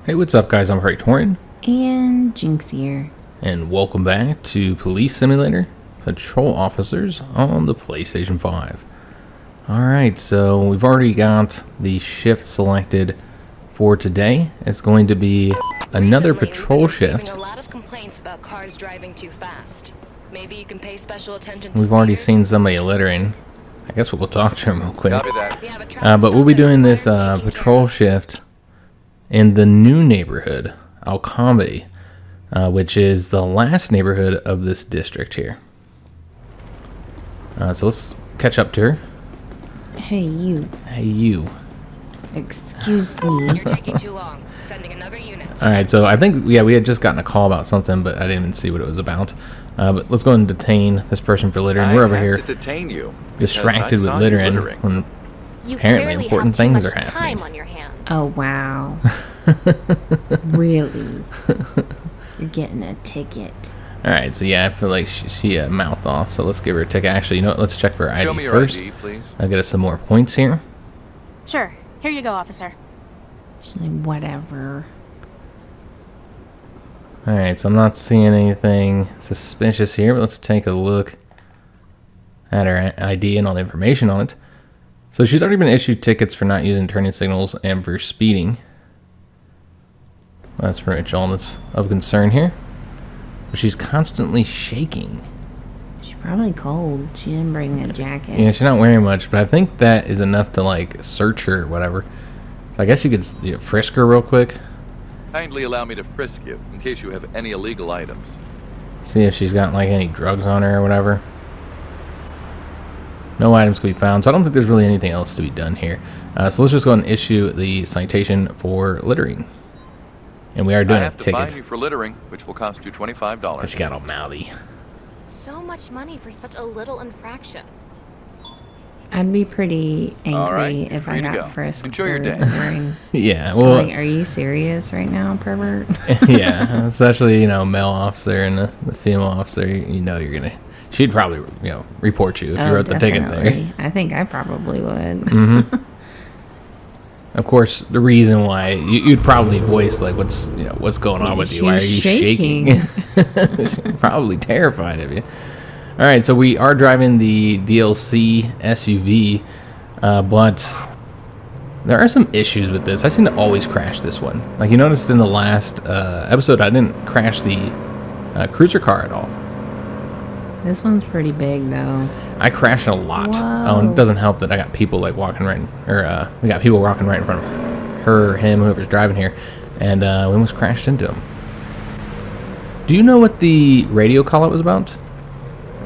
Hey, what's up, guys? I'm Praetorian. And Jynx here. And welcome back to Police Simulator Patrol Officers on the PlayStation 5. Alright, so we've already got the shift selected for today. It's going to be another patrol shift. A lot of complaints about cars driving too fast. Maybe you can pay special attention. We've already seen somebody littering. I guess we'll talk to him real quick. But we'll be doing this patrol shift in the new neighborhood, Alcombe, which is the last neighborhood of this district here. So let's catch up to her. Hey, you. Hey, you. Excuse me. You're taking too long. Sending another unit. Alright, so I think, we had just gotten a call about something, but I didn't even see what it was about. But let's go and detain this person for littering. We're over here to detain you distracted with littering when apparently important things are happening. Time on your hands. Oh, wow. Really? You're getting a ticket. Alright, so yeah, I feel like she mouthed off, so let's give her a ticket. Actually, you know what? Let's check for her ID Show me your first. ID, please. I'll get us some more points here. Sure. Here you go, officer. She's like, whatever. Alright, so I'm not seeing anything suspicious here, but let's take a look at her ID and all the information on it. So she's already been issued tickets for not using turning signals and for speeding. That's pretty much all that's of concern here. But she's constantly shaking. She's probably cold. She didn't bring a jacket. Yeah, she's not wearing much, but I think that is enough to, like, search her or whatever. So I guess you could frisk her real quick. Kindly allow me to frisk you in case you have any illegal items. See if she's got, like, any drugs on her or whatever. No items can be found, so I don't think there's really anything else to be done here. So let's just go ahead and issue the citation for littering. And we are doing a ticket. I have to fine you for littering, which will cost you $25. She got all mouthy. So much money for such a little infraction. I'd be pretty angry All right, if free I to got go. frisked Enjoy for your day. littering. Yeah, well... Like, are you serious right now, pervert? Yeah, especially, male officer and the female officer, you're gonna... She'd probably, report you if you wrote the ticket there. Definitely. I think I probably would. Mm-hmm. Of course, the reason why you'd probably voice like, what's going on with you? Why are you shaking? Probably terrified of you. All right, so we are driving the DLC SUV, but there are some issues with this. I seem to always crash this one. Like you noticed in the last episode, I didn't crash the cruiser car at all. This one's pretty big, though. I crash a lot. Whoa. Oh, and it doesn't help that I got people like walking right, we got people walking right in front of her, him, whoever's driving here, and we almost crashed into him. Do you know what the radio call out was about?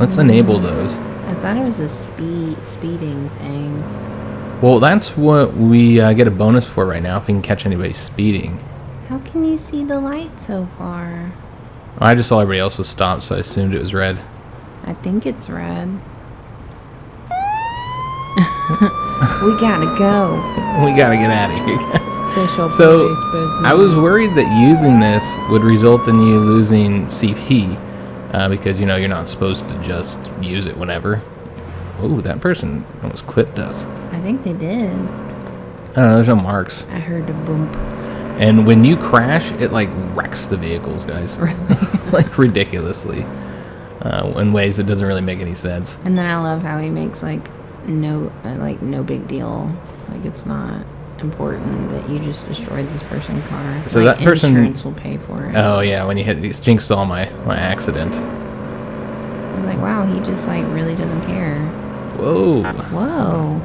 Let's enable those. I thought it was a speeding thing. Well, that's what we get a bonus for right now if we can catch anybody speeding. How can you see the light so far? I just saw everybody else was stopped, so I assumed it was red. I think it's red. We gotta go. We gotta get out of here, guys. Official So, police business. I was worried that using this would result in you losing CP, because, you're not supposed to just use it whenever. Ooh, that person almost clipped us. I think they did. I don't know, there's no marks. I heard a boom. And when you crash, it, like, wrecks the vehicles, guys. Like, ridiculously. In ways that doesn't really make any sense. And then I love how he makes no big deal. Like it's not important that you just destroyed this person's car. So like, that person, insurance will pay for it. Oh yeah, when you hit these, Jynx saw my accident. I was like, wow, he just really doesn't care. Whoa. Whoa.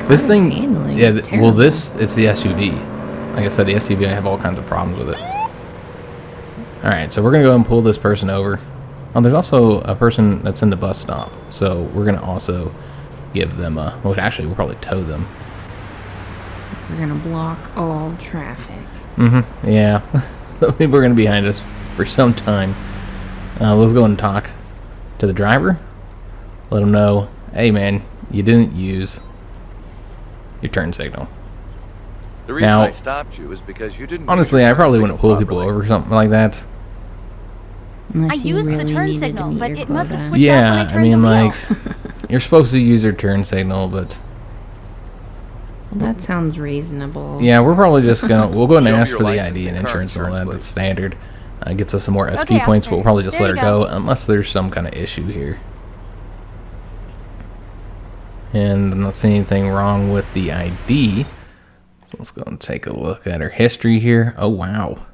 This thing, handling yeah. is Well, terrible. it's the SUV. Like I said, the SUV, I have all kinds of problems with it. All right, so we're gonna go and pull this person over. Oh, there's also a person that's in the bus stop, so we're gonna also give them a. Well, actually, we'll probably tow them. We're gonna block all traffic. Mm-hmm. Yeah. People are gonna be behind us for some time. Let's go and talk to the driver. Let him know, hey man, you didn't use your turn signal. The reason Now, I stopped you is because you didn't. Honestly, I probably wouldn't pull people over or something like that. Unless I you used the really turn needed to signal, meet but your it must have quota. switched off when Yeah, I I turned mean, the wheel. like, you're supposed to use your turn signal, but Well, that sounds reasonable. Yeah, we're probably just we'll go and Show me ask your for the license ID and and car insurance and all that. insurance, That's standard. Gets us some more SP Okay, points, but officer. we'll probably just There let her you go go. unless there's some kind of issue here. And I'm not seeing anything wrong with the ID. So let's go and take a look at her history here. Oh, wow.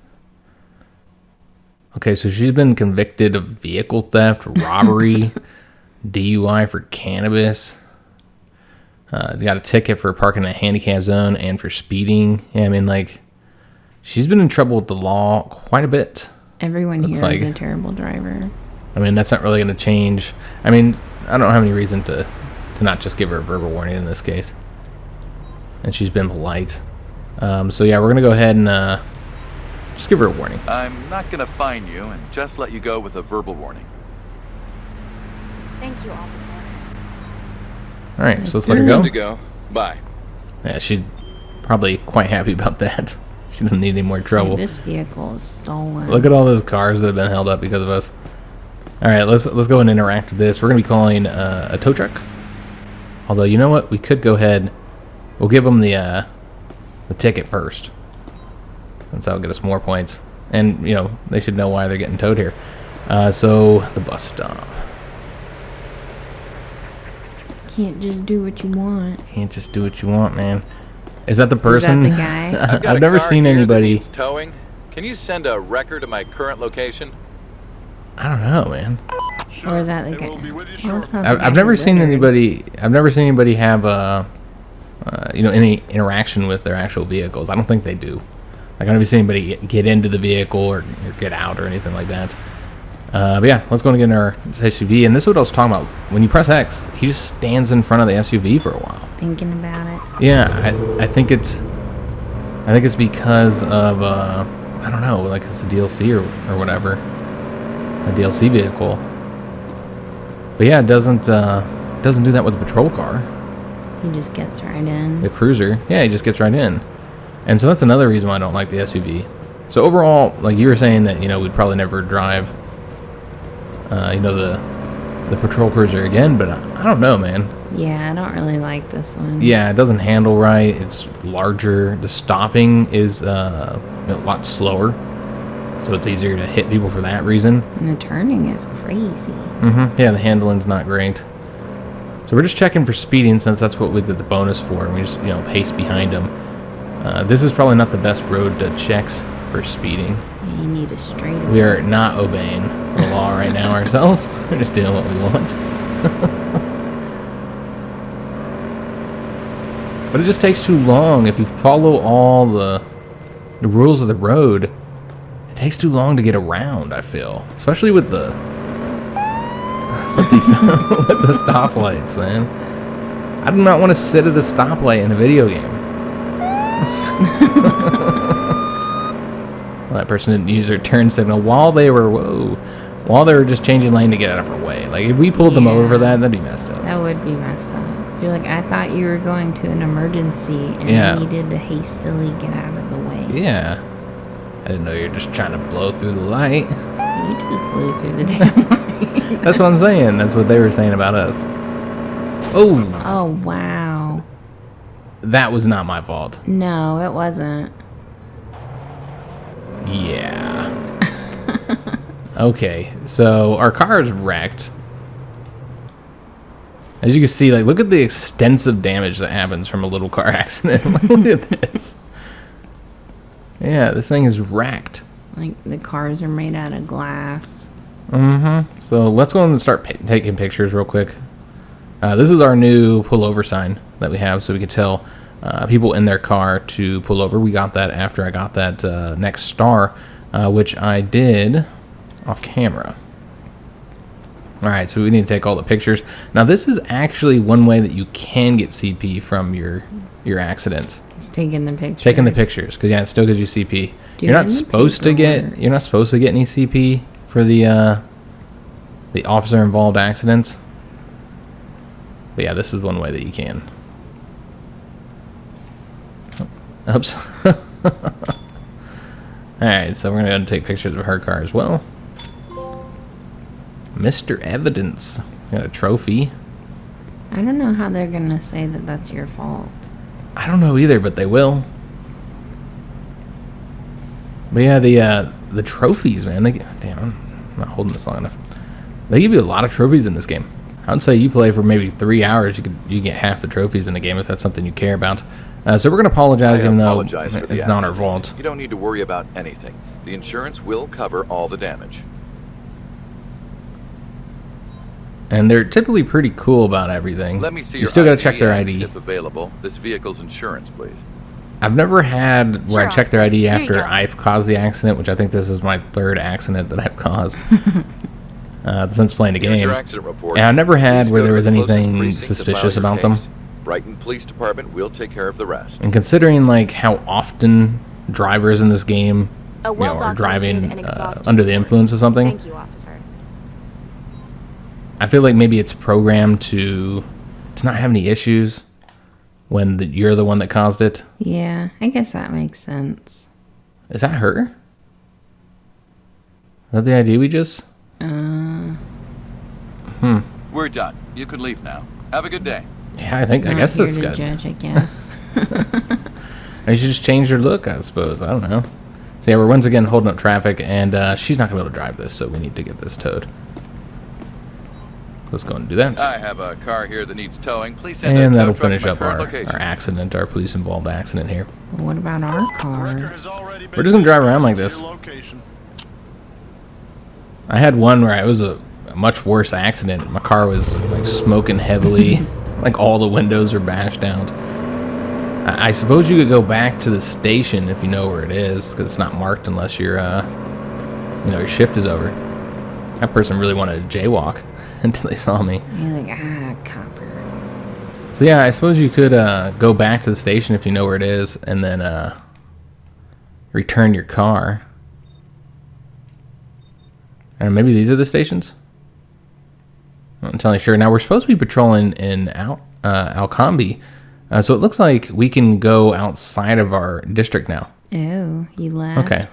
Okay, so she's been convicted of vehicle theft, robbery, DUI for cannabis. Got a ticket for parking in a handicap zone and for speeding. Yeah, I mean, like, she's been in trouble with the law quite a bit. Everyone That's here is like- a terrible driver. I mean, that's not really going to change. I mean, I don't have any reason to not just give her a verbal warning in this case. And she's been polite. So, yeah, we're going to go ahead and just give her a warning. I'm not gonna fine you and just let you go with a verbal warning. Thank you, officer. All right, so let's let her Good go. to go. Bye. Yeah, she's probably quite happy about that. She doesn't need any more Hey, trouble. this vehicle is stolen. Look at all those cars that have been held up because of us. All right, let's go and interact with this. We're gonna be calling a tow truck. Although, you know what? We could go ahead. We'll give them the ticket first. Since that'll get us more points. And, you know, they should know why they're getting towed here. So, the bus stop. Can't just do what you want. Can't just do what you want, man. Is that the person? Is that the guy? I've got I've a never car seen here that anybody. needs towing. Can you send a record of my current location? I don't know, man. Or is that the guy? Well, it's not the guy I've never who seen littered. anybody. I've never seen anybody have you know, any interaction with their actual vehicles. I don't think they do. Like, I've never seen anybody get into the vehicle or get out or anything like that. But yeah, let's go and get in our SUV. And this is what I was talking about. When you press X, he just stands in front of the SUV for a while. Thinking about it. Yeah, I think it's because of I don't know, like it's a DLC or whatever, a DLC vehicle. But yeah, it doesn't do that with the patrol car. He just gets right in. The cruiser, yeah, he just gets right in. And so that's another reason why I don't like the SUV. So overall, like you were saying that, you know, we'd probably never drive, you know, the patrol cruiser again, but I don't know, man. Yeah, I don't really like this one. Yeah, it doesn't handle right. It's larger. The stopping is a lot slower, so it's easier to hit people for that reason. And the turning is crazy. Yeah, the handling's not great. So we're just checking for speeding since that's what we did the bonus for, and we just, you know, pace behind them. This is probably not the best road to checks for speeding. Yeah, you need a straightaway. We are not obeying the law right now ourselves. We're just doing what we want. But it just takes too long. If you follow all the rules of the road, it takes too long to get around, I feel. Especially with the with the stoplights, man. I do not want to sit at a stoplight in a video game. Well, that person didn't use their turn signal while they were just changing lane to get out of her way. Like, if we pulled them over for that, that'd be messed up. That would be messed up. You're like, I thought you were going to an emergency and Yeah. needed to hastily get out of the way. Yeah. I didn't know you were just trying to blow through the light. You just blew through the damn light. That's what I'm saying. That's what they were saying about us. Oh, Oh, wow. that was not my fault. No, it wasn't. Yeah. Okay, so our car is wrecked. As you can see, like, look at the extensive damage that happens from a little car accident. Like, look at this. Yeah, this thing is wrecked. Like, the cars are made out of glass. So let's go and start taking pictures real quick. This is our new pullover sign that we have, so we can tell people in their car to pull over. We got that after I got that next star, which I did off camera. All right, so we need to take all the pictures. Now, this is actually one way that you can get CP from your accidents. It's taking the pictures. Taking the pictures, because yeah, it still gives you CP. Doing You're not the supposed to paperwork. get. You're not supposed to get any CP for the officer involved accidents. But yeah, this is one way that you can. Oops. Alright, so we're gonna go and take pictures of her car as well. Mr. Evidence. Got a trophy. I don't know how they're going to say that that's your fault. I don't know either, but they will. But yeah, the trophies, man. Damn, I'm not holding this long enough. They give you a lot of trophies in this game. I would say you play for maybe 3 hours, you get half the trophies in the game if that's something you care about. So we're going to apologize, even though it's not our fault. You don't need to worry about anything. The insurance will cover all the damage. And they're typically pretty cool about everything. Let me see you still got to check their and, ID. if available, this vehicle's insurance, please. I've never had where I check their ID Here you after go. I've caused the accident, which I think this is my 3rd accident that I've caused since playing the Here's game. your accident report. And I never had Please where go there to was the closest anything precinct to file suspicious your about them. case. Brighton Police Department will take care of the rest. And considering like how often drivers in this game A are well-documented driving and exhaustive under the report. influence of something, Thank you, officer. I feel like maybe it's programmed to not have any issues when you're the one that caused it. Yeah, I guess that makes sense. Is that her? Is that the ID we just... We're done. You can leave now. Have a good day. Yeah, I Not guess here that's to good. judge, I guess. They should just change her look, I suppose. I don't know. So yeah, we're once again holding up traffic, and she's not going to be able to drive this, so we need to get this towed. Let's go and do that. I have a car here that needs towing. Please send And a tow that'll truck to finish my up current our location. accident, our police-involved accident here. But what about our car? We're just going to drive around like this. I had one where it was a much worse accident. My car was like smoking heavily, like all the windows were bashed out. I suppose you could go back to the station if you know where it is, because it's not marked unless your your shift is over. That person really wanted to jaywalk until they saw me. You're like, copper. So yeah, I suppose you could go back to the station if you know where it is, and then return your car. And maybe these are the stations? I'm not entirely sure. Now, we're supposed to be patrolling in Alcombe, so it looks like we can go outside of our district now. Oh, he left. Okay.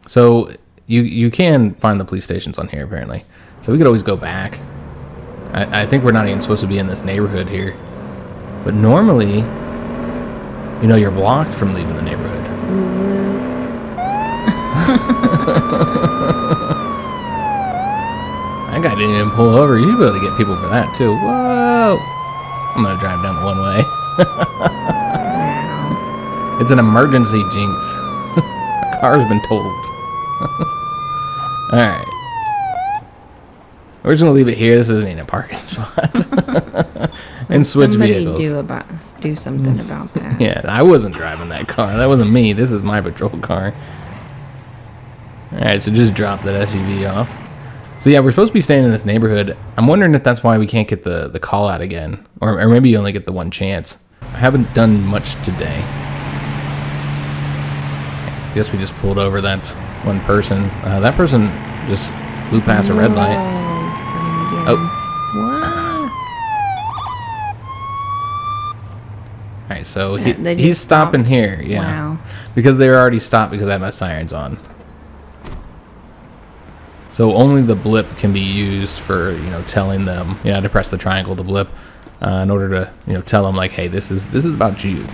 So you can find the police stations on here, apparently. So we could always go back. I think we're not even supposed to be in this neighborhood here. But normally, you're blocked from leaving the neighborhood. That guy didn't even pull over. You should be able to get people for that, too. Whoa! I'm going to drive down the one way. Wow. It's an emergency, Jinx. A car's been totaled. Alright. We're just going to leave it here. This isn't even a parking spot. And switch vehicles. Do something about that. Yeah, I wasn't driving that car. That wasn't me. This is my patrol car. Alright, so just drop that SUV off. So yeah, we're supposed to be staying in this neighborhood. I'm wondering if that's why we can't get the call out again. Or maybe you only get the one chance. I haven't done much today. I guess we just pulled over that one person. That person just flew past a red light. Oh. What? Alright, so They he's just stopping stopped? here. Yeah. Wow. Because they were already stopped because I had my sirens on. So only the blip can be used for, telling them, to press the triangle, the blip, in order to, tell them like, hey, this is about you.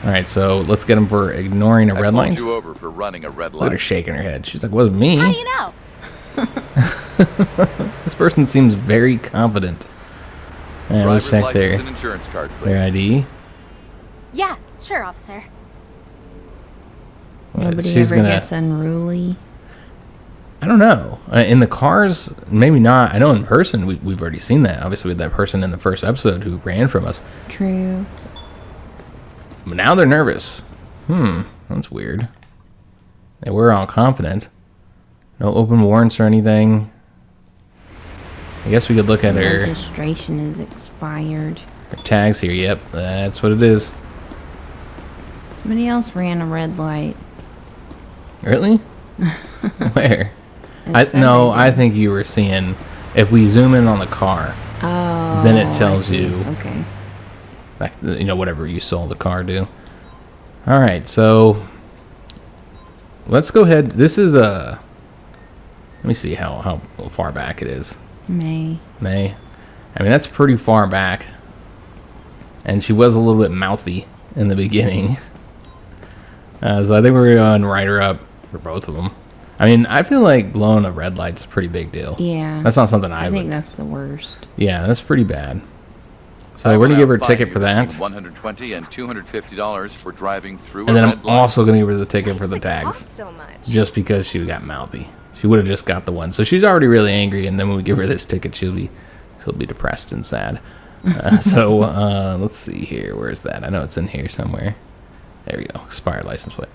All right, so let's get them for ignoring a red light. I pulled you over for running a red Look at her light. shaking her head. She's like, wasn't me. How do you know? This person seems very confident. All right, let's Driver's check license and insurance card, please. their ID. Yeah, sure, officer. Nobody She's ever gonna- gets unruly. I don't know. In the cars, maybe not. I know in person, we've already seen that. Obviously, with that person in the first episode who ran from us. True. But now they're nervous. That's weird. They were all confident. No open warrants or anything. I guess we could look at her Registration is expired. tags here. Yep, that's what it is. Somebody else ran a red light. Really? Where? It said No, they I did. think you were seeing, if we zoom in on the car, Oh. then it I tells see. you, Okay. like, whatever you saw the car do. All right, so let's go ahead. This is let me see how far back it is. May. I mean, that's pretty far back. and she was a little bit mouthy in the beginning. So I think we're going to write her up for both of them. I mean, I feel like blowing a red light's a pretty big deal. Yeah. That's not something I think that's the worst. Yeah, that's pretty bad. So we're going to give her a ticket for that. $120 and $250 for driving through and then I'm also going to give her the ticket for the tags. So much. Just because she got mouthy. She would have just got the one. So she's already really angry, and then when we give her this ticket, she'll be depressed and sad. So let's see here. Where's that? I know it's in here somewhere. There we go. Expired license plate.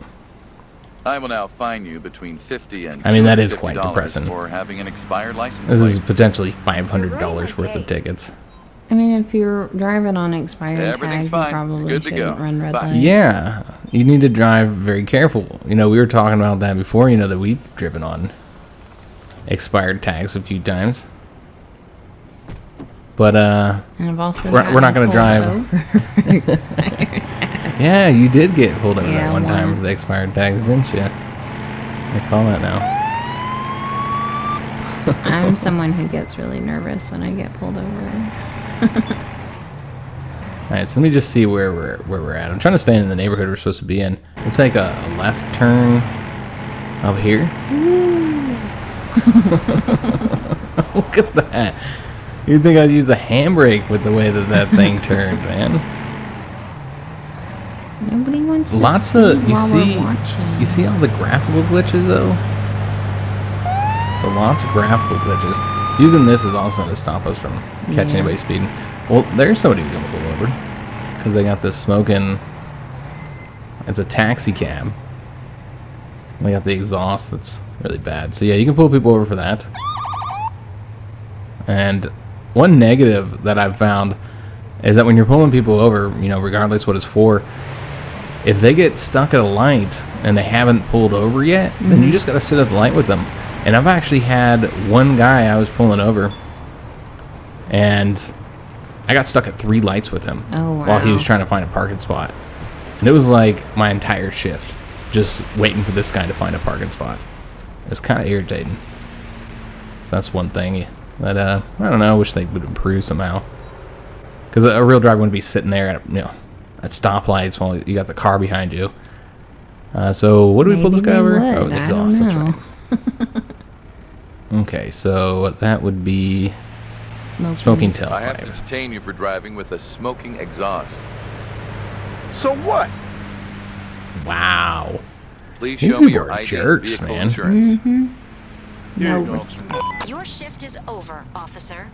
I will now fine you between $50 and that is quite depressing. For having an expired license This plate. is potentially $500 worth of tickets. I mean, if you're driving on expired Everything's tags, you fine. probably Good to shouldn't go. run red Bye. lights. Yeah, you need to drive very careful. We were talking about that before, that we've driven on expired tags a few times. But And I've also we're not going to drive. Yeah, you did get pulled over that one time for the expired tags, didn't you? I call that now. I'm someone who gets really nervous when I get pulled over. Alright, so let me just see where we're at. I'm trying to stay in the neighborhood we're supposed to be in. We'll take a left turn up here. Look at that. You'd think I'd use a handbrake with the way that thing turned, man. Nobody wants to Lots see of you see all the graphical glitches though. So lots of graphical glitches. Using this is also to stop us from catching anybody speeding. Well, there's somebody who's gonna pull over because they got this smoking. It's a taxi cab. They got the exhaust that's really bad. So yeah, you can pull people over for that. And one negative that I've found is that when you're pulling people over, regardless what it's for, if they get stuck at a light and they haven't pulled over yet, then you just got to sit at the light with them. And I've actually had one guy I was pulling over, and I got stuck at 3 lights with him while he was trying to find a parking spot. And it was like my entire shift just waiting for this guy to find a parking spot. It's kind of irritating. So that's one thing that I don't know. I wish they would improve somehow. Because a real driver wouldn't be sitting there at stoplights while you got the car behind you. So what do we pull this guy over? Oh, the exhaust. That's right. Okay, so that would be smoking tailpipe. I have to detain you for driving with a smoking exhaust. So what? Wow. Please These show me people your are ID jerks, and vehicle man. insurance. No respect. Your shift is over, officer.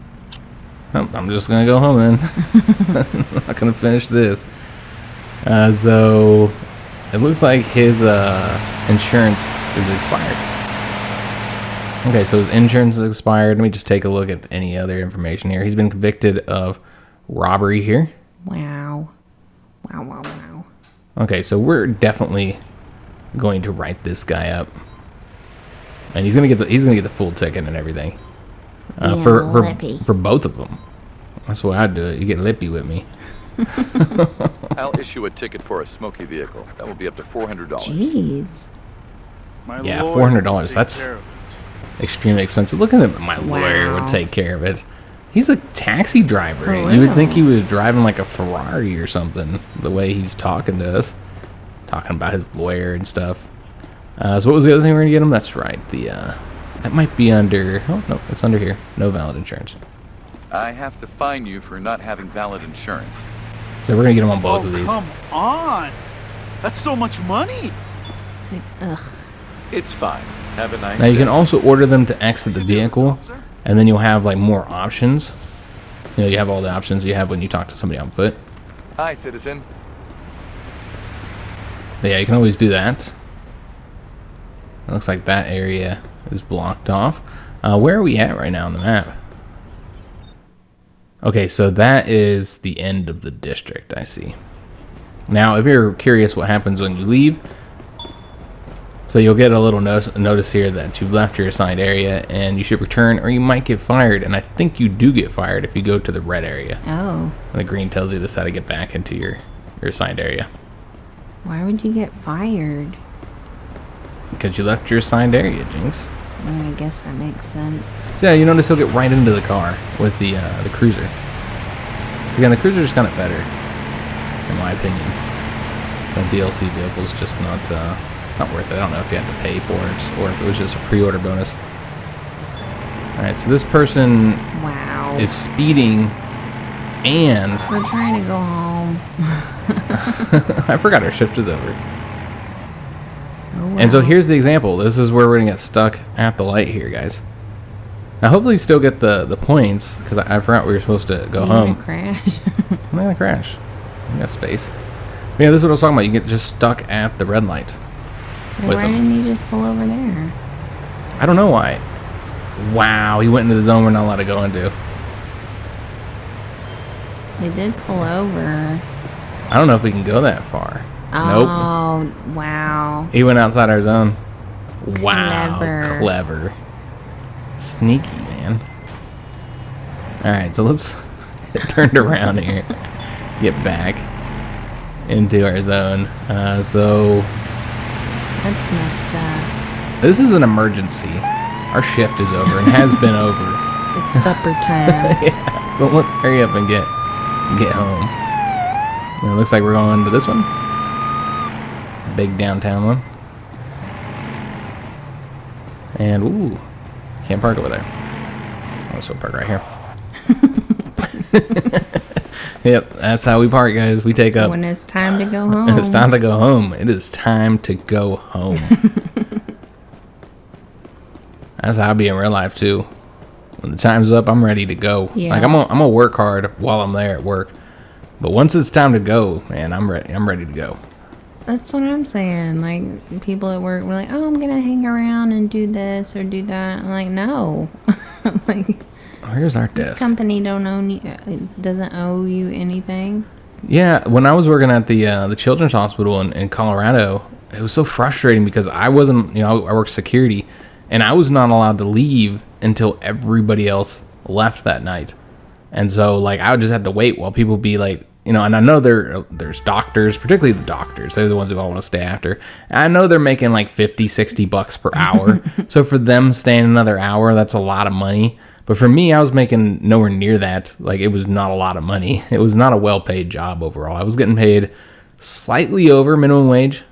Oh, I'm just gonna go home then. I'm not gonna finish this. So it looks like his insurance is expired. Okay, so his insurance is expired. Let me just take a look at any other information here. He's been convicted of robbery here. Wow. Okay, so we're definitely going to write this guy up, and he's gonna get the full ticket and everything. For both of them. That's why I do it. You get lippy with me. I'll issue a ticket for a smoky vehicle. That will be up to $400. Jeez. Yeah, $400. That's extremely expensive. Look at him. My lawyer would take care of it. He's a taxi driver. You would think he was driving like a Ferrari or something, the way he's talking to us. Talking about his lawyer and stuff. So what was the other thing we're going to get him? That's right. That might be under... Oh, no, it's under here. No valid insurance. I have to fine you for not having valid insurance. So we're going to get him on both of these. Come on. That's so much money. It's like, ugh. It's fine. Have a nice Now you day. can also order them to exit the vehicle, and then you'll have like more options. You have all the options you have when you talk to somebody on foot. Hi, citizen. But yeah, you can always do that. It looks like that area is blocked off. Where are we at right now on the map? Okay, so that is the end of the district, I see. Now, if you're curious what happens when you leave, so you'll get a little notice here that you've left your assigned area and you should return or you might get fired. And I think you do get fired if you go to the red area. Oh. And the green tells you this how to get back into your assigned area. Why would you get fired? Because you left your assigned area, Jinx. I mean, I guess that makes sense. So yeah, you notice he'll get right into the car with the cruiser. So again, the cruiser is kind of better. in my opinion. The DLC vehicle is just not, it's not worth it. I don't know if you had to pay for it or if it was just a pre-order bonus. Alright, so this person is speeding and... We're trying to go home. I forgot our shift was over. Oh, wow. And so here's the example. This is where we're going to get stuck at the light here, guys. Now, hopefully you still get the points, because I forgot we were supposed to go home. Crash. I'm not going to crash. I got space. But yeah, this is what I was talking about. You get just stuck at the red light. Why didn't he just pull over there? I don't know why. Wow, he went into the zone we're not allowed to go into. He did pull over. I don't know if we can go that far. Oh, nope. Wow. He went outside our zone. Wow. Clever. Sneaky, man. Alright, so let's get turned around here. Get back into our zone. So... That's messed up. This is an emergency. Our shift is over and has been over. It's supper time. Yeah, so let's hurry up and get home. And it looks like we're going to this one. Big downtown one. And, ooh, can't park over there. I'll just park right here. Yep, that's how we park, guys. We take up. When it's time to go home. It's time to go home. It is time to go home. That's how I be in real life, too. When the time's up, I'm ready to go. Yeah. Like, I'm gonna work hard while I'm there at work. But once it's time to go, man, I'm ready. I'm ready to go. That's what I'm saying. Like, people at work were like, oh, I'm going to hang around and do this or do that. I'm like, no. Like, here's our this desk. company doesn't owe you anything. Yeah, when I was working at the children's hospital in Colorado, it was so frustrating because I wasn't, I worked security, and I was not allowed to leave until everybody else left that night. And so, like, I would just have to wait while people be like, and I know there's doctors, particularly the doctors. They're the ones who all want to stay after. I know they're making like $50-$60 per hour. So for them staying another hour, that's a lot of money. But for me, I was making nowhere near that. Like, it was not a lot of money. It was not a well-paid job overall. I was getting paid slightly over minimum wage.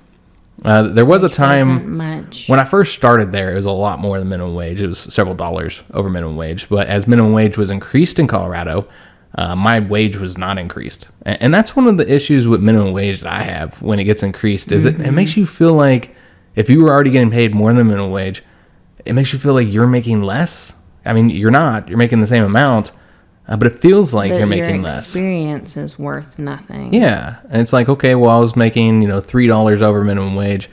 There was a time when I first started there, it was a lot more than minimum wage. It was several dollars over minimum wage. But as minimum wage was increased in Colorado, my wage was not increased. And that's one of the issues with minimum wage that I have when it gets increased, is it makes you feel like if you were already getting paid more than minimum wage, it makes you feel like you're making less. I mean, you're not. You're making the same amount, but it feels like you're making less. Your experience is worth nothing. Yeah. And it's like, okay, well, I was making, $3 over minimum wage,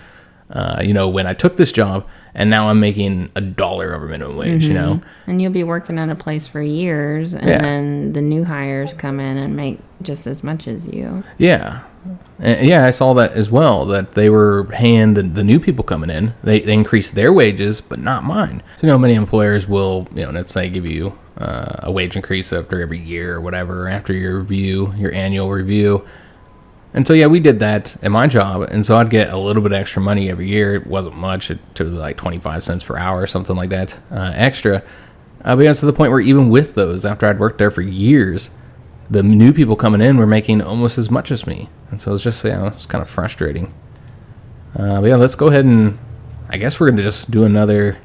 when I took this job, and now I'm making $1 over minimum wage, And you'll be working at a place for years, and then the new hires come in and make just as much as you. Yeah. Yeah, I saw that as well, that they were paying the new people coming in. They increased their wages, but not mine. So, many employers will, let's say give you a wage increase after every year or whatever, after your review, your annual review. And so, yeah, we did that at my job. And so I'd get a little bit extra money every year. It wasn't much. It took like 25 cents per hour or something like that extra. But yeah, to the point where even with those, after I'd worked there for years, the new people coming in were making almost as much as me. And so it was just, it's kind of frustrating. But yeah, let's go ahead and, I guess we're going to just do another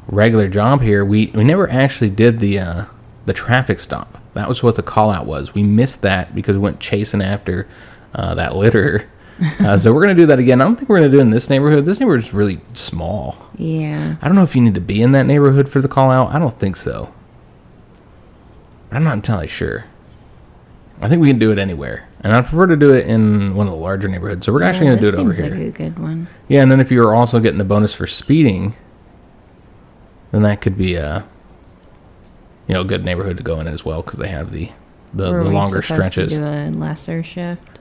regular job here. We never actually did the traffic stop. That was what the call out was. We missed that because we went chasing after that litter. So we're going to do that again. I don't think we're going to do it in this neighborhood. This neighborhood is really small. Yeah. I don't know if you need to be in that neighborhood for the call out. I don't think so. I'm not entirely sure. I think we can do it anywhere. And I'd prefer to do it in one of the larger neighborhoods. So we're actually going to do it over here. Seems like a good one. Yeah, and then if you're also getting the bonus for speeding, then that could be a good neighborhood to go in as well, because they have the longer stretches. To do a lesser shift?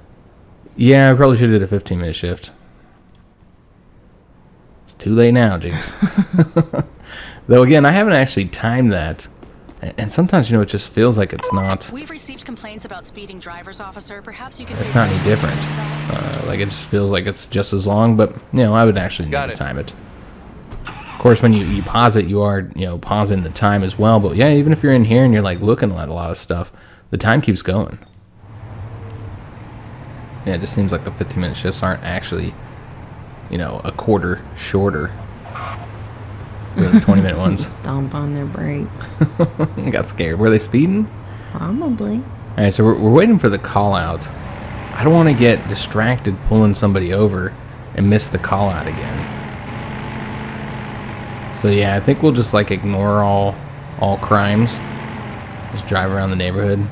Yeah, I probably should have did a 15-minute shift. It's too late now, Jinx. Though again, I haven't actually timed that. And sometimes, it just feels like it's not. We've received complaints about speeding drivers, officer. Perhaps you can. It's not any different. Like, it just feels like it's just as long, but I would actually need to time it. Of course, when you pause it, you are pausing the time as well. But yeah, even if you're in here and you're like looking at a lot of stuff, the time keeps going. Yeah, it just seems like the 15-minute shifts aren't actually, you know, a quarter shorter than the 20-minute ones. Stomp on their brakes. Got scared. Were they speeding? Probably. All right, so we're waiting for the call out. I don't want to get distracted pulling somebody over and miss the call out again. So yeah, I think we'll just like ignore all crimes. Just drive around the neighborhood.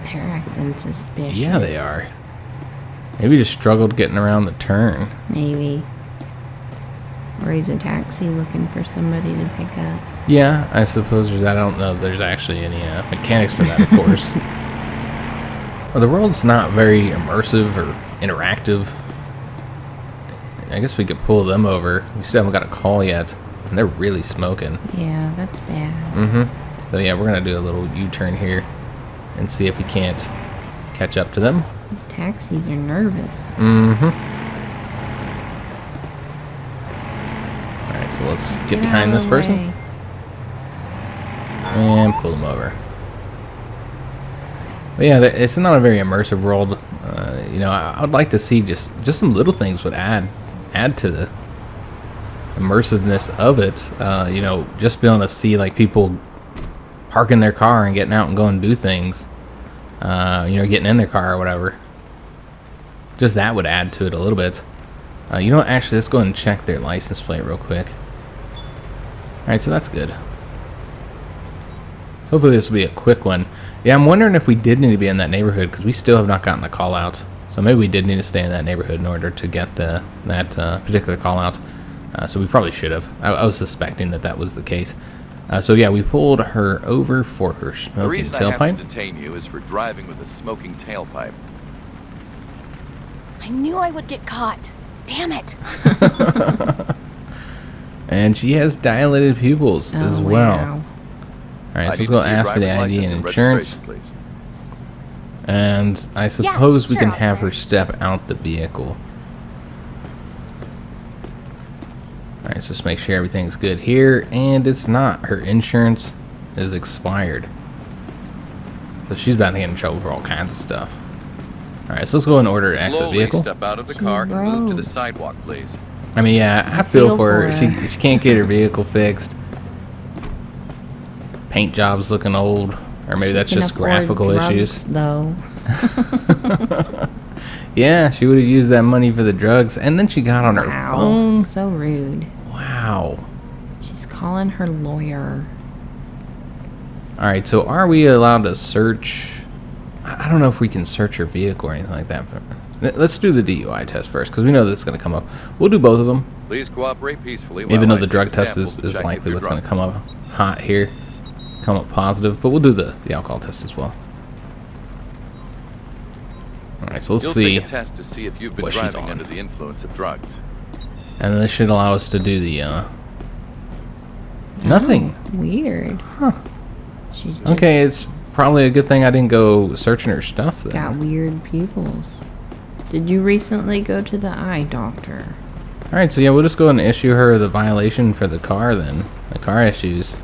They're acting suspicious. Yeah, they are. Maybe just struggled getting around the turn. Maybe. Or he's a taxi looking for somebody to pick up. Yeah, I suppose there's that. I don't know if there's actually any mechanics for that, of course. Well, the world's not very immersive or interactive. I guess we could pull them over. We still haven't got a call yet, and they're really smoking. Yeah, that's bad. Mm-hmm. So yeah, we're gonna do a little U-turn here and see if we can't catch up to them. These taxis are nervous. Mm-hmm. All right, so let's get behind this person and pull them over. But yeah, it's not a very immersive world. You know, I would like to see just some little things would add to the immersiveness of it. You know, just being able to see like people parking their car and getting out and going to do things. You know, getting in their car or whatever. Just that would add to it a little bit. You know what? Actually, let's go ahead and check their license plate real quick. All right, so that's good. So hopefully this will be a quick one. Yeah, I'm wondering if we did need to be in that neighborhood because we still have not gotten a call out. So maybe we did need to stay in that neighborhood in order to get that particular call out. So we probably should have. I was suspecting that was the case. So yeah, we pulled her over for her smoking tailpipe. The reason I have to detain you is for driving with a smoking tailpipe. I knew I would get caught. Damn it. And she has dilated pupils as well. Wow. Alright, so let's go ask for the ID and insurance. Please. And I suppose we sure, can have her officer. step out the vehicle. Alright, so just make sure everything's good here. And it's not. Her insurance is expired. So she's about to get in trouble for all kinds of stuff. Alright, so let's go and order an exit Slowly vehicle. step out of the car and move to the sidewalk, please. I mean, yeah, I feel for her. She can't get her vehicle fixed. Paint job's looking old. Or maybe that's just graphical issues. Though. Yeah, she would have used that money for the drugs. And then she got on her phone. So rude. Wow. She's calling her lawyer. Alright, so are we allowed to search? I don't know if we can search her vehicle or anything like that. Let's do the DUI test first, because we know that's going to come up. We'll do both of them. Please cooperate peacefully. Even while though the I drug take a test is sample to check if likely you're what's going to drunk. come up hot here. Come up positive, but we'll do the alcohol test as well. Alright, so let's You'll see. take a test to see if you've been what she's driving on. under the influence of drugs. And this should allow us to do the, nothing. Oh, weird. Huh. She's just Okay, it's probably a good thing I didn't go searching her stuff then. got weird pupils. Did you recently go to the eye doctor? Alright, so yeah, we'll just go and issue her the violation for the car then. The car issues.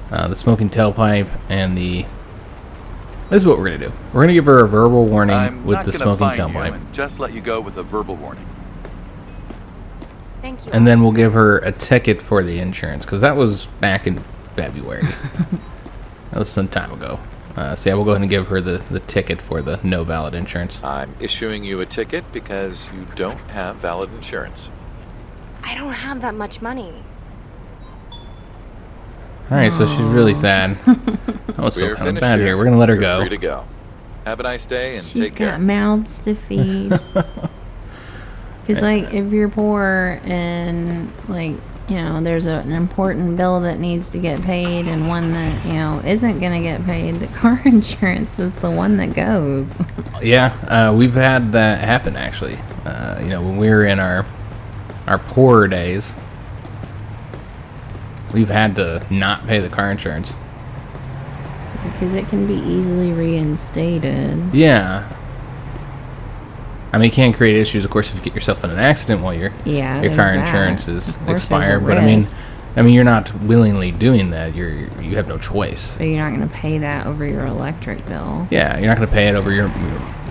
The smoking tailpipe and the... This is what we're going to do. We're going to give her a verbal warning I'm with not the gonna smoking fine you tailpipe. and just let you go with a verbal warning. Thank you. And then we'll officer. give her a ticket for the insurance, because that was back in February. That was some time ago. So yeah, we'll go ahead and give her the ticket for the no valid insurance. I'm issuing you a ticket because you don't have valid insurance. I don't have that much money. Alright, so she's really sad. That was so We're kind of finished bad here. We're going to let her You're go. free to go. Have a nice day and She's take care. got mouths to feed. Because, like, if you're poor and, like, you know, there's an important bill that needs to get paid and one that, you know, isn't going to get paid, the car insurance is the one that goes. Yeah, we've had that happen, actually. You know, when we were in our poorer days, we've had to not pay the car insurance. Because it can be easily reinstated. Yeah. I mean, it can create issues, of course, if you get yourself in an accident while your Yeah, car there's that. insurance is Of course, there's a expired. But I mean, risk. I mean, you're not willingly doing that. You have no choice. So you're not going to pay that over your electric bill. Yeah, you're not going to pay it over your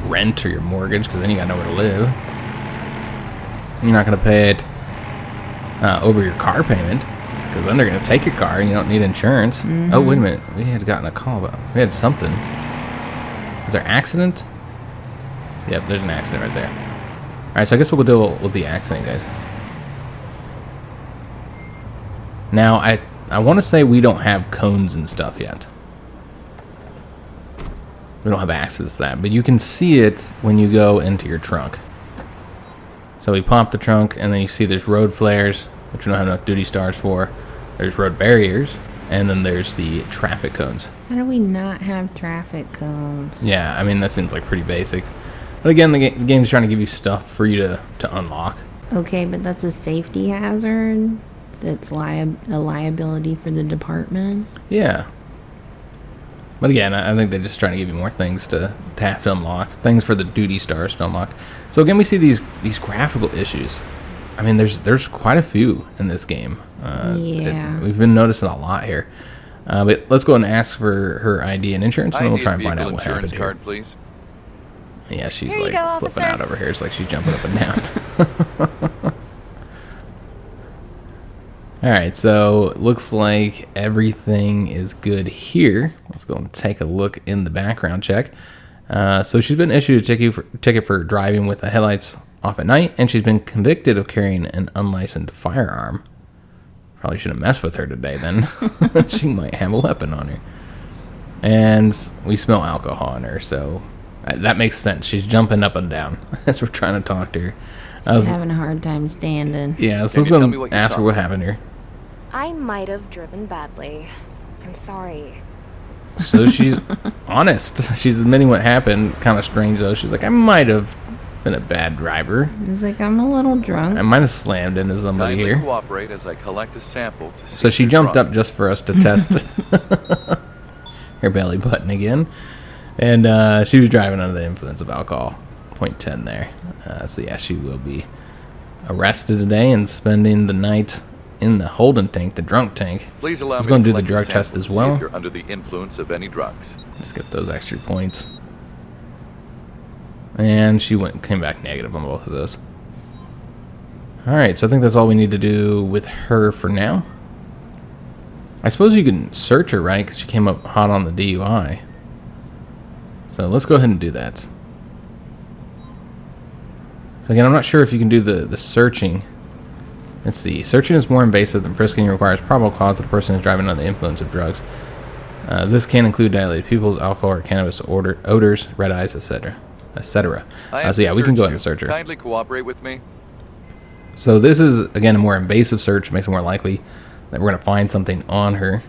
rent or your mortgage because then you got nowhere to live. You're not going to pay it over your car payment because then they're going to take your car and you don't need insurance. Mm-hmm. Oh, wait a minute. We had gotten a call about... We had something. Is there an accident? Yep, there's an accident right there. Alright, so I guess we'll deal with the accident, guys. Now, I want to say we don't have cones and stuff yet. We don't have access to that, but you can see it when you go into your trunk. So we pop the trunk, and then you see there's road flares, which we don't have enough duty stars for. There's road barriers, and then there's the traffic cones. How do we not have traffic cones? Yeah, I mean, that seems like pretty basic. But again, the game's trying to give you stuff for you to unlock. Okay, but that's a safety hazard? That's a liability for the department? Yeah. But again, I think they're just trying to give you more things to have to unlock. Things for the duty stars to unlock. So again, we see these graphical issues. I mean, there's quite a few in this game. Yeah. We've been noticing a lot here. But let's go and ask for her ID and insurance, and then we'll try and find out what happened card, here. Please. Yeah, she's Here like you go, flipping officer. out over here. It's like she's jumping up and down. Alright, so it looks like everything is good here. Let's go and take a look in the background check. So she's been issued a ticket for driving with the headlights off at night, and she's been convicted of carrying an unlicensed firearm. Probably shouldn't mess with her today then. She might have a weapon on her. And we smell alcohol on her, so that makes sense. She's jumping up and down as we're trying to talk to her. She's having a hard time standing. Yeah, so let's go and ask her what happened here. I might have driven badly. I'm sorry. So she's honest. She's admitting what happened. Kind of strange, though. She's like, I might have been a bad driver. He's like, I'm a little drunk. I might have slammed into somebody Kindly here. cooperate as I collect a sample to see So she if you're jumped drunk. up just for us to test her belly button again. And she was driving under the influence of alcohol. 0.10 there. So yeah, she will be arrested today and spending the night in the holding tank, the drunk tank. Please allow Let's me go and to do the collect drug a test sample as to see well. if you're under the influence of any drugs. Let's get those extra points. And she came back negative on both of those. Alright, so I think that's all we need to do with her for now. I suppose you can search her, right? Because she came up hot on the DUI. So let's go ahead and do that. So again, I'm not sure if you can do the searching. Let's see. Searching is more invasive than frisking and requires probable cause that the person is driving under the influence of drugs. This can include dilated pupils, alcohol or cannabis odors, red eyes, etc. etc. So yeah, we can go ahead and search her. Kindly cooperate with me. So this is, again, a more invasive search. Makes it more likely that we're going to find something on her,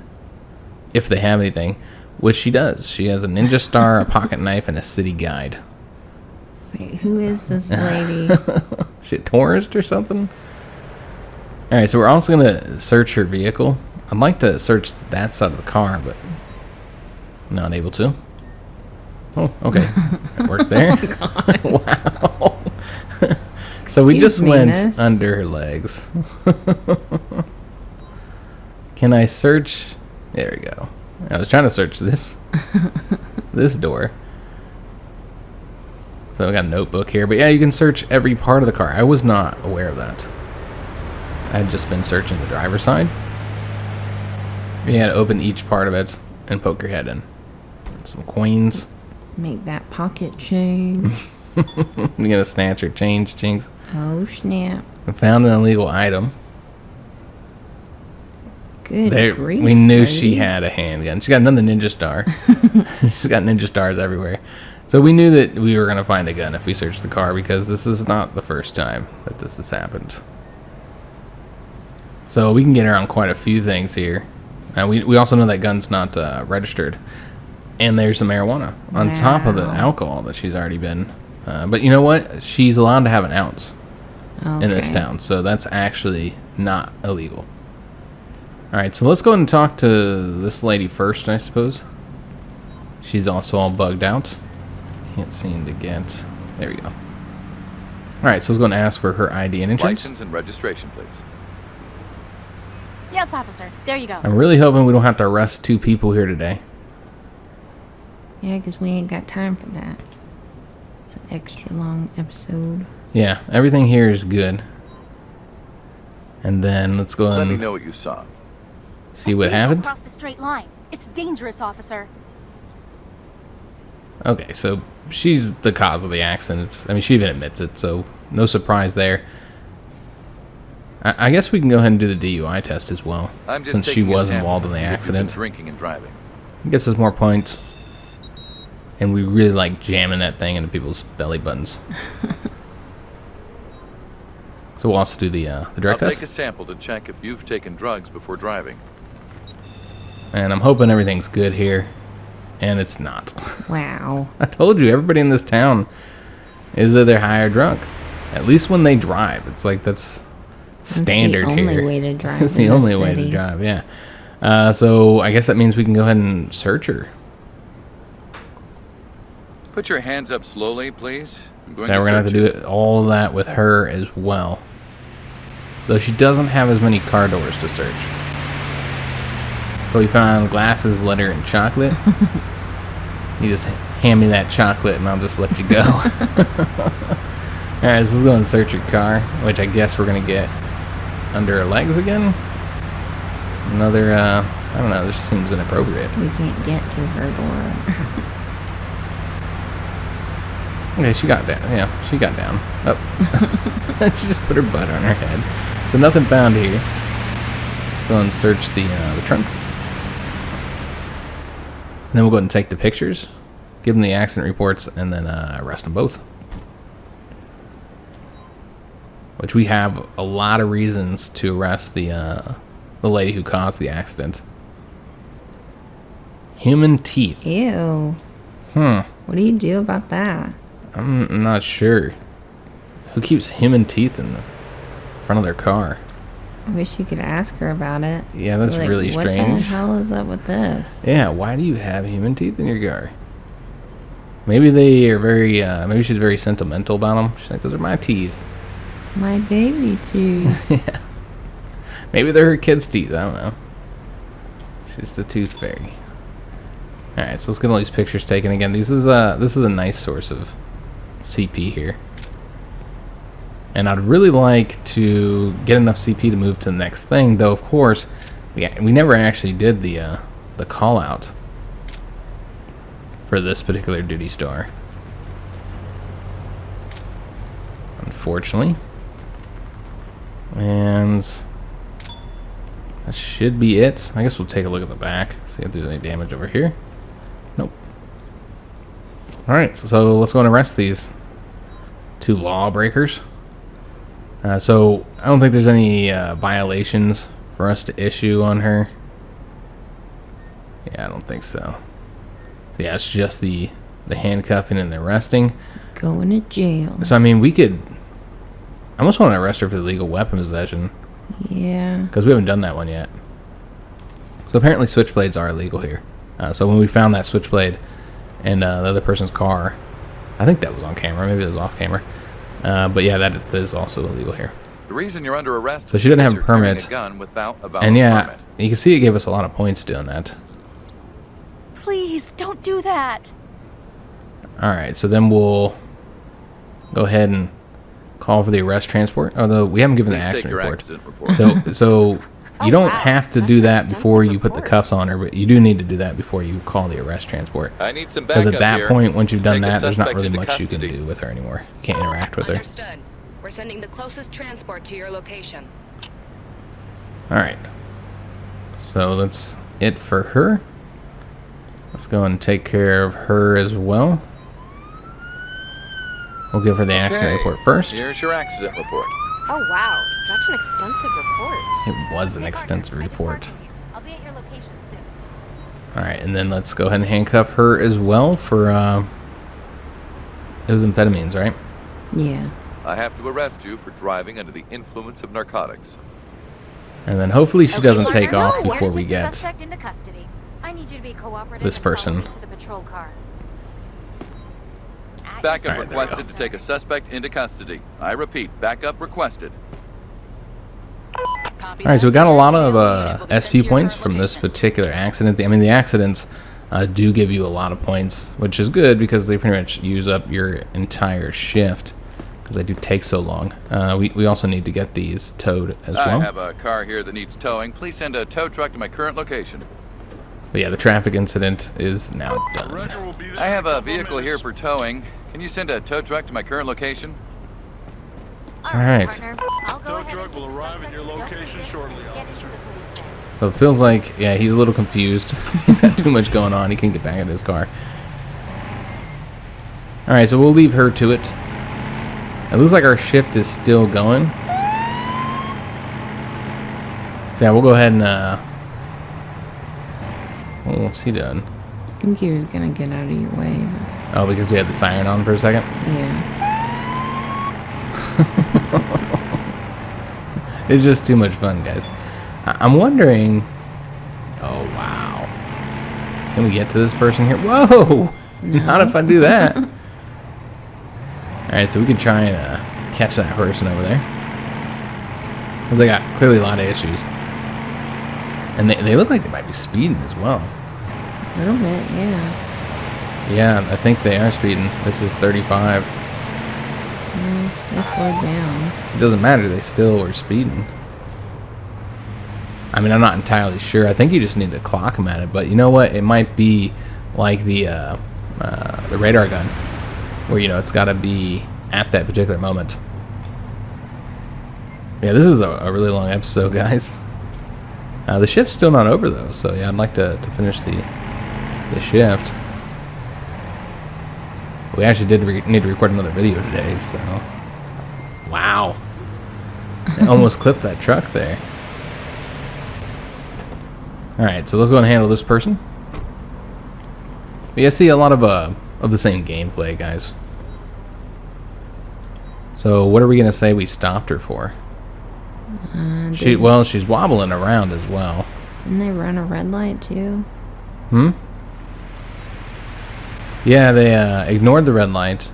if they have anything, which she does. She has a ninja star, a pocket knife, and a city guide. Wait, who is this lady? Is she a tourist or something? Alright, so we're also going to search her vehicle. I'd like to search that side of the car, but not able to. Oh, okay. That worked there. Wow. So we just went miss. under her legs. Can I search? There we go. I was trying to search this door. So we got a notebook here, but yeah, you can search every part of the car. I was not aware of that. I had just been searching the driver's side. You had to open each part of it and poke your head in. Some coins. Make that pocket change. You're gonna snatch her change, Jinx. Oh, snap. I found an illegal item. Good grief, we knew Freddy. she had a handgun. She's got another ninja star. She's got ninja stars everywhere. So we knew that we were gonna find a gun if we searched the car, because this is not the first time that this has happened. So we can get her on quite a few things here. We also know that gun's not registered. And there's some marijuana on top of the alcohol that she's already been. But you know what? She's allowed to have an ounce in this town. So that's actually not illegal. Alright, so let's go ahead and talk to this lady first, I suppose. She's also all bugged out. Can't seem to get... There we go. Alright, so let's go and ask for her ID and insurance. License and registration, please. Yes, officer. There you go. I'm really hoping we don't have to arrest 2 people here today. Yeah, because we ain't got time for that. It's an extra long episode. Yeah, everything here is good. And then let's go Let me and know what you saw. see what happened. Crossed a straight line. It's dangerous, officer. Okay, so she's the cause of the accident. I mean, she even admits it, so no surprise there. I guess we can go ahead and do the DUI test as well, I'm just since she taking a was sample involved to in the see if you've been accident. drinking and driving. Gets us more points, and we really like jamming that thing into people's belly buttons. So we'll also do the drug I'll test. take a sample to check if you've taken drugs before driving. And I'm hoping everything's good here, and it's not. Wow. I told you, everybody in this town is either high or drunk. At least when they drive. It's like that's standard here. It's the only way to drive. It's the only way to drive, yeah. So I guess that means we can go ahead and search her. Put your hands up slowly, please. I'm going Now we're going to have to search do all of that with her as well. Though she doesn't have as many car doors to search. So we found glasses, letter, and chocolate. You just hand me that chocolate and I'll just let you go. Alright, so let's go and search your car, which I guess we're going to get under her legs again. Another, I don't know, this just seems inappropriate. We can't get to her door. Okay, she got down. Yeah, she got down. Oh. She just put her butt on her head. So nothing found here. So let's search the trunk. And then we'll go ahead and take the pictures, give them the accident reports, and then arrest them both. Which we have a lot of reasons to arrest the lady who caused the accident. Human teeth. Ew. What do you do about that? I'm not sure. Who keeps human teeth in the front of their car? I wish you could ask her about it. Yeah, that's Like, really what the strange. hell is up with this? Yeah, why do you have human teeth in your car? Maybe they are very, maybe she's very sentimental about them. She's like, those are my teeth. My baby teeth. Yeah. Maybe they're her kid's teeth, I don't know. She's the tooth fairy. Alright, so let's get all these pictures taken again. This is a nice source of CP here. And I'd really like to get enough CP to move to the next thing, though of course we never actually did the call out for this particular duty star. Unfortunately. And that should be it. I guess we'll take a look at the back, see if there's any damage over here. Nope. Alright, so let's go and arrest these 2 lawbreakers. So I don't think there's any violations for us to issue on her. Yeah, I don't think so. So yeah, it's just the handcuffing and the arresting. Going to jail. So I mean, we could. I almost want to arrest her for illegal weapon possession. Yeah. Because we haven't done that one yet. So apparently switchblades are illegal here. So when we found that switchblade in the other person's car, I think that was on camera. Maybe it was off camera. But yeah, that is also illegal here. The reason you're under arrest So she didn't have a is you're carrying permit. a gun without a valid And yeah, permit. you can see it gave us a lot of points doing that. Please, don't do that. Alright, so then we'll go ahead and call for the arrest transport. Although we haven't given the Please take accident your report. accident report. So you Oh, don't wow, have to such do an that before you put the extensive cuffs on her, but you do need to do that before you call the arrest transport. I need some Because backup at that here. point, once you've done Take a that, there's not suspect really into much you can custody. do with her anymore. You can't interact with her. Understood. We're sending the closest transport to your location. Alright. So that's it for her. Let's go and take care of her as well. We'll give her the accident report first. Here's your accident report. Oh wow, such an extensive report. It was an extensive report. I'll be at your location soon. Alright, and then let's go ahead and handcuff her as well for, it was amphetamines, right? Yeah. I have to arrest you for driving under the influence of narcotics. And then hopefully she doesn't Okay, take sir. off No, before we're we to take the get suspect into custody. I need you to be cooperative this and follow person. me to the patrol car. Backup Alright, there we requested to take a suspect into custody. I repeat, backup requested. Copy Alright, so we that. got a lot of Able to send SP to your points current from this location. particular accident. I mean, the accidents do give you a lot of points, which is good because they pretty much use up your entire shift because they do take so long. We also need to get these towed as I well. have a car here that needs towing. Please send a tow truck to my current location. But yeah, the traffic incident is now done. I have a vehicle here for towing. Can you send a tow truck to my current location? All right. partner. I'll go ahead and truck will take the arrive at your suspect who location does shortly, exist and get into the police van. So it feels like, yeah, he's a little confused. He's got too much going on. He can't get back in his car. Alright, so we'll leave her to it. It looks like our shift is still going. So yeah, we'll go ahead and, what's he doing? I think he was gonna get out of your way. But Oh, because we had the siren on for a second? yeah. It's just too much fun, guys. I'm wondering... Oh, wow. Can we get to this person here? Whoa! Not if I do that. Alright, so we can try and catch that person over there. Because they got clearly a lot of issues. And they look like they might be speeding as well. A little bit, yeah. Yeah, I think they are speeding. This is 35. They slowed down. It doesn't matter, they still were speeding. I mean, I'm not entirely sure. I think you just need to clock them at it. But you know what? It might be like the radar gun. Where, you know, it's got to be at that particular moment. Yeah, this is a really long episode, guys. The shift's still not over, though. So, yeah, I'd like to finish the shift. We actually did need to record another video today, so... Wow. They almost clipped that truck there. Alright, so let's go and handle this person. But yeah, see a lot of the same gameplay, guys. So what are we going to say we stopped her for? Well, she's wobbling around as well. Didn't they run a red light, too? Yeah, they ignored the red light.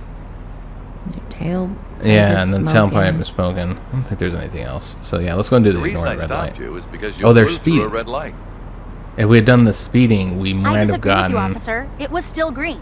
Their tail... Yeah, and then smoking. tailpipe was smoking. I don't think there's anything else. So yeah, let's go and do The the reason ignore I the red stopped light. you is because you Oh, they're blew through speeding. a red light. If we had done the speeding, we I might have disagree with gotten... you, officer. It was still green.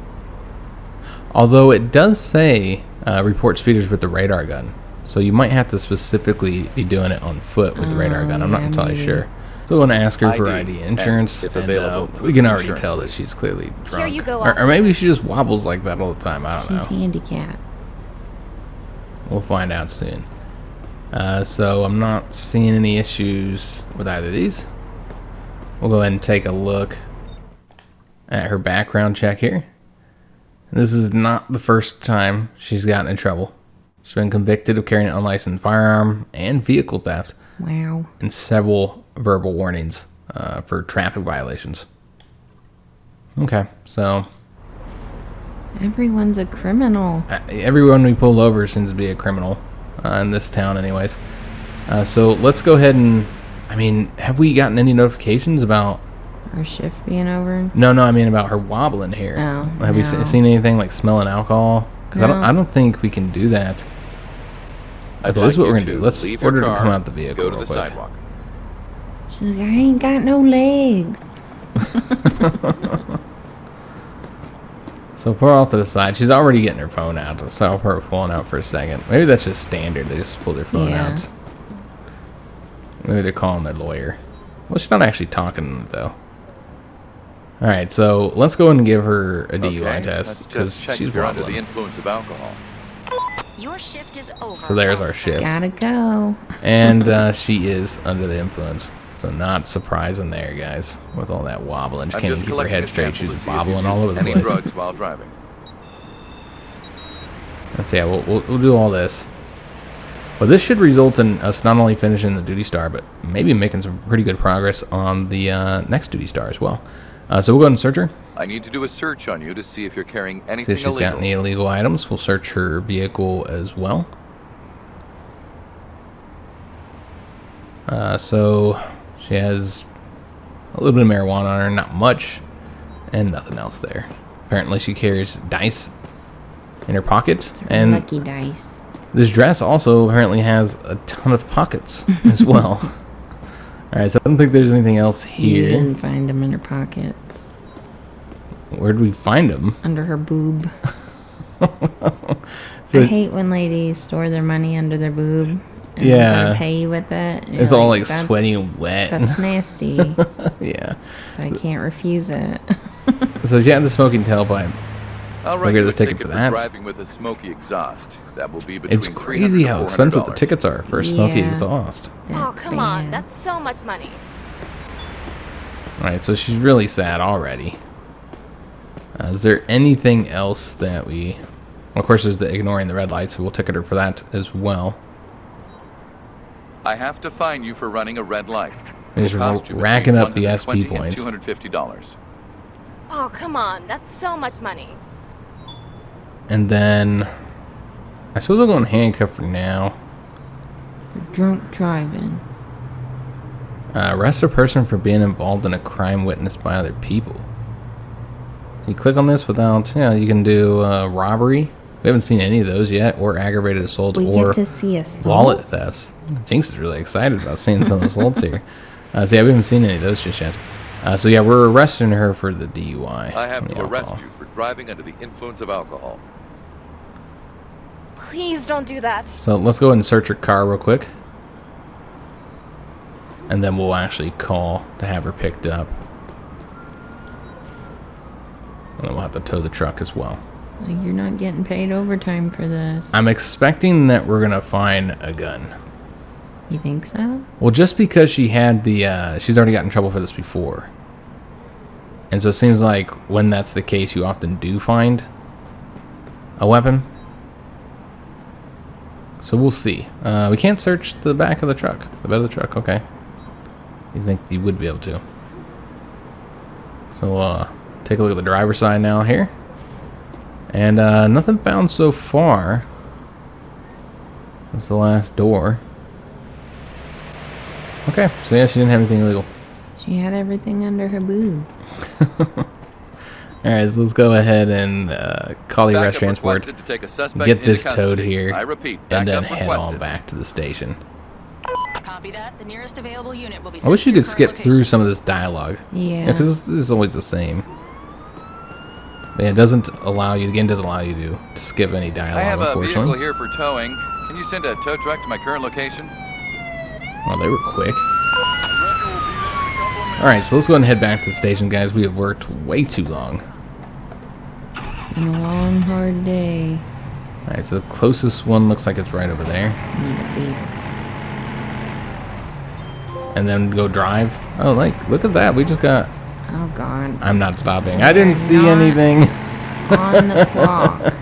Although it does say report speeders with the radar gun. So you might have to specifically be doing it on foot with the radar gun. I'm not yeah, entirely maybe. sure. So we're going to ask her for ID, ID insurance. and if And, available, we can already insurance, tell that please. she's clearly drunk. you go, or maybe she just wobbles like that all the time. I don't She's know. handicapped. We'll find out soon. So I'm not seeing any issues with either of these. We'll go ahead and take a look at her background check here. This is not the first time she's gotten in trouble. She's been convicted of carrying an unlicensed firearm and vehicle theft, Wow. and several verbal warnings for traffic violations. Okay, so Everyone's a criminal. everyone we pull over seems to be a criminal in this town anyways. So let's go ahead and, I mean, have we gotten any notifications about... Our shift being over. No, I mean about her wobbling here. Oh, Have we no. seen anything like smelling alcohol? Because No. I don't think we can do that. I'd Okay, like this is what you we're gonna do. Let's leave your order to car, come out the vehicle Go to real the quick. sidewalk. She's like, I ain't got no legs. So pull her off to the side. She's already getting her phone out. So I'll put her phone out for a second. Maybe that's just standard. They just pull their phone Yeah. out. Maybe they're calling their lawyer. Well, she's not actually talking though. All right, so let's go and give her a DUI Okay, test let's because just check she's if you're under the wobbling. influence of alcohol. Your shift is over. So there's our officer. shift. Gotta go. And she is under the influence. So not surprising there, guys. With all that wobbling. She I'm can't just even keep her collecting head a straight. sample She's to just see if you've wobbling all used over the any place. drugs while driving. Let's see, yeah, we'll do all this. Well, this should result in us not only finishing the duty star, but maybe making some pretty good progress on the next duty star as well. So we'll go ahead and search her. I need to do a search on you to see if you're carrying See anything if she's illegal. got any illegal items. We'll search her vehicle as well. So she has a little bit of marijuana on her, not much, and nothing else there. Apparently she carries dice in her pocket, and Lucky dice. this dress also apparently has a ton of pockets as well. Alright, so I don't think there's anything else You here. didn't find them in her pockets. Where'd we find them? Under her boob. So I hate when ladies store their money under their boob. And Yeah. then pay you with it. and it's you're all like "That's- sweaty and wet. That's nasty. Yeah. But I can't refuse it. So she had the smoking tailpipe. I'll We'll write get you the a ticket ticket for for that. driving with a smoky exhaust. That will be between It's crazy how expensive the tickets are for a smoky Yeah. exhaust. Oh, That's come on. bad. That's so much money. Alright, so she's really sad already. Is there anything else that we... Well, of course, there's the ignoring the red lights, so we'll ticket her for that as well. I have to fine you for running a red light. And just It'll cost you racking between up the SP $120 and points. $250. Oh, come on. That's so much money. And then... I suppose we'll go in handcuff for now. Drunk driving. Arrest a person for being involved in a crime witnessed by other people. You click on this without... Yeah, you can do robbery. We haven't seen any of those yet. Or aggravated assault. We or get to see assault. wallet thefts. Jinx is really excited about seeing some assaults here. So yeah, we haven't seen any of those just yet. So yeah, we're arresting her for the DUI. I have and the to arrest alcohol. you for driving under the influence of alcohol. Please don't do that. So let's go ahead and search her car real quick. And then we'll actually call to have her picked up. And then we'll have to tow the truck as well. Like, you're not getting paid overtime for this. I'm expecting that we're going to find a gun. You think so? Well, just because she had the... she's already gotten in trouble for this before. And so it seems like when that's the case, you often do find a weapon. So we'll see. We can't search the back of the truck. The bed of the truck, okay. You think you would be able to. So take a look at the driver's side now here. And nothing found so far. That's the last door. Okay, so yeah, she didn't have anything illegal. She had everything under her boob. Alright, so let's go ahead and call the Backup arrest transport. requested to take a suspect Get into this towed custody. here. I repeat, And then backup head on requested. back to the station. Copy that. The nearest available unit will be I wish you sent to your could skip current through location. some of this dialogue. Yeah. Because this is always the same. But yeah, it doesn't allow you, the game doesn't allow you to skip any I dialogue, have a vehicle unfortunately. here for towing. Can you send a tow truck to my current location? Well, they were quick. Alright, so let's go ahead and head back to the station, guys. We have worked way too long. Been a long, hard day. Alright, so the closest one looks like it's right over there. Need a beer. And then go drive. Oh, like, look at that. We just got... Oh, God. I'm not stopping. I didn't You're see not. anything. On the clock.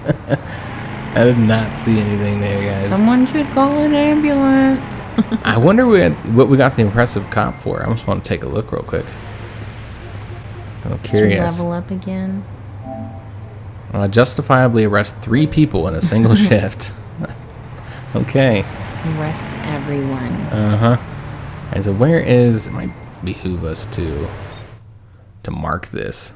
I did not see anything there, guys. Someone should call an ambulance. I wonder what we got the impressive cop for. I just want to take a look real quick. I'm Should curious. level up again. Justifiably arrest 3 people in a single shift. Okay. Arrest everyone. Uh-huh. And so where is... It might behoove us to mark this.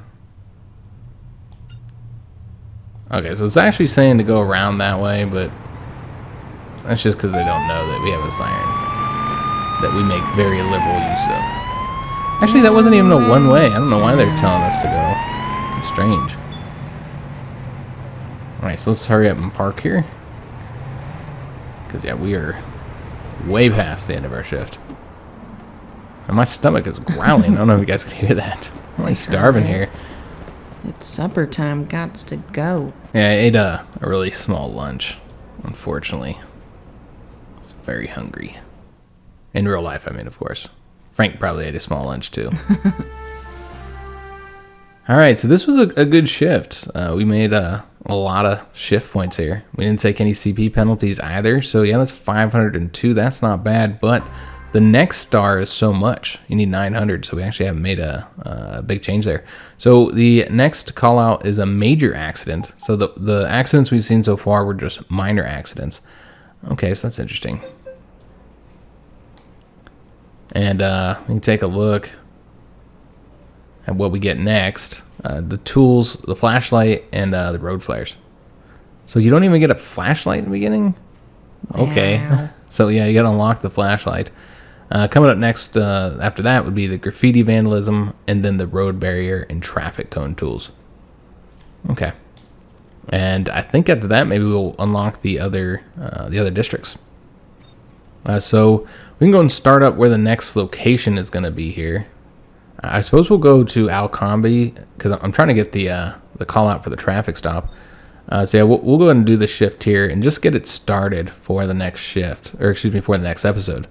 Okay, so it's actually saying to go around that way, but that's just because they don't know that we have a siren that we make very liberal use of. Actually, that wasn't even a one-way. I don't know why they're telling us to go. It's strange. Alright, so let's hurry up and park here. Because, yeah, we are way past the end of our shift. And my stomach is growling. I don't know if you guys can hear that. I'm like starving here. It's supper time. Gots to go. Yeah, I ate a really small lunch, unfortunately. I was very hungry. In real life, I mean, of course. Frank probably ate a small lunch, too. Alright, so this was a good shift. We made a lot of shift points here. We didn't take any CP penalties either, so yeah, that's 502. That's not bad, but the next star is so much. You need 900, so we actually haven't made a big change there. So the next call out is a major accident. So the accidents we've seen so far were just minor accidents. Okay, so that's interesting. And we can take a look at what we get next. The tools, the flashlight, and the road flares. So you don't even get a flashlight in the beginning? Okay. Wow. So yeah, you gotta unlock the flashlight. Coming up next after that would be the graffiti vandalism, and then the road barrier and traffic cone tools. Okay. And I think after that, maybe we'll unlock the other districts. So we can go and start up where the next location is going to be here. I suppose we'll go to Alcombe, because I'm trying to get the call out for the traffic stop. So yeah, we'll go ahead and do the shift here and just get it started for the next shift, or excuse me, for the next episode.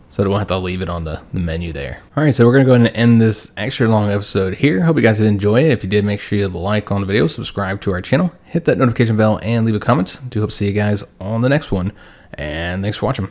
So I don't have to leave it on the menu there. All right, so we're going to go ahead and end this extra long episode here. Hope you guys did enjoy it. If you did, make sure you leave a like on the video, subscribe to our channel, hit that notification bell, and leave a comment. Do hope to see you guys on the next one. And thanks for watching.